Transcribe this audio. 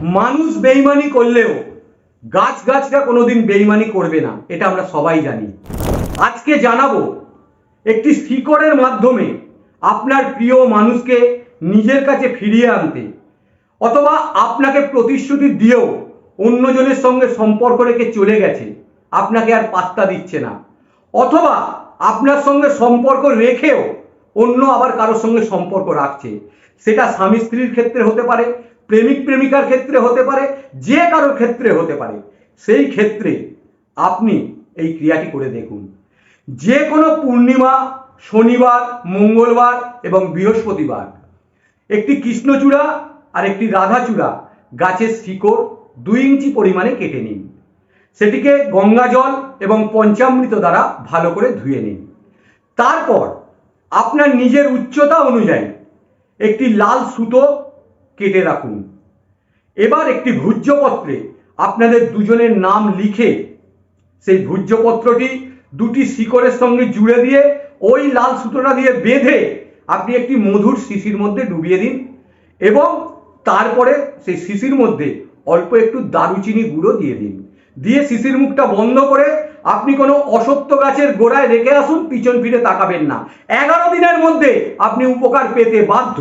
মানুষ বেইমানি করলেও গাছটা কোনোদিন বেইমানি করবে না, এটা আমরা সবাই জানি। আজকে জানাবো একটি শিকড়ের মাধ্যমে আপনার প্রিয় মানুষকে নিজের কাছে ফিরিয়ে আনতে, অথবা আপনাকে প্রতিশ্রুতি দিয়েও অন্যজনের সঙ্গে সম্পর্ক রেখে চলে গেছে, আপনাকে আর পাত্তা দিচ্ছে না, অথবা আপনার সঙ্গে সম্পর্ক রেখেও অন্য আবার কারোর সঙ্গে সম্পর্ক রাখছে। সেটা স্বামী স্ত্রীর ক্ষেত্রে হতে পারে, প্রেমিক প্রেমিকার ক্ষেত্রে হতে পারে, যে কারোর ক্ষেত্রে হতে পারে। সেই ক্ষেত্রে আপনি এই ক্রিয়াটি করে দেখুন। যে কোনো পূর্ণিমা, শনিবার, মঙ্গলবার এবং বৃহস্পতিবার একটি কৃষ্ণচূড়া আর একটি রাধাচূড়া গাছের শিকড় 2 ইঞ্চি পরিমাণে কেটে নিন। সেটিকে গঙ্গা জল এবং পঞ্চামৃত দ্বারা ভালো করে ধুয়ে নিন। তারপর আপনার নিজের উচ্চতা অনুযায়ী একটি লাল সুতো কেটে রাখুন। এবার একটি ভূর্জপত্রে আপনাদের দুজনের নাম লিখে সেই ভূর্জপত্রটি 2টি শিকড়ের সঙ্গে জুড়ে দিয়ে ওই লাল সুতোটা দিয়ে বেঁধে আপনি একটি মধুর শিশির মধ্যে ডুবিয়ে দিন, এবং তারপরে সেই শিশির মধ্যে অল্প একটু দারুচিনি গুঁড়ো দিয়ে দিন। দিয়ে শিশির মুখটা বন্ধ করে আপনি কোনো অশ্বত্থ গাছের গোড়ায় রেখে আসুন, পিছন ফিরে তাকাবেন না। 11 দিনের মধ্যে আপনি উপকার পেতে বাধ্য।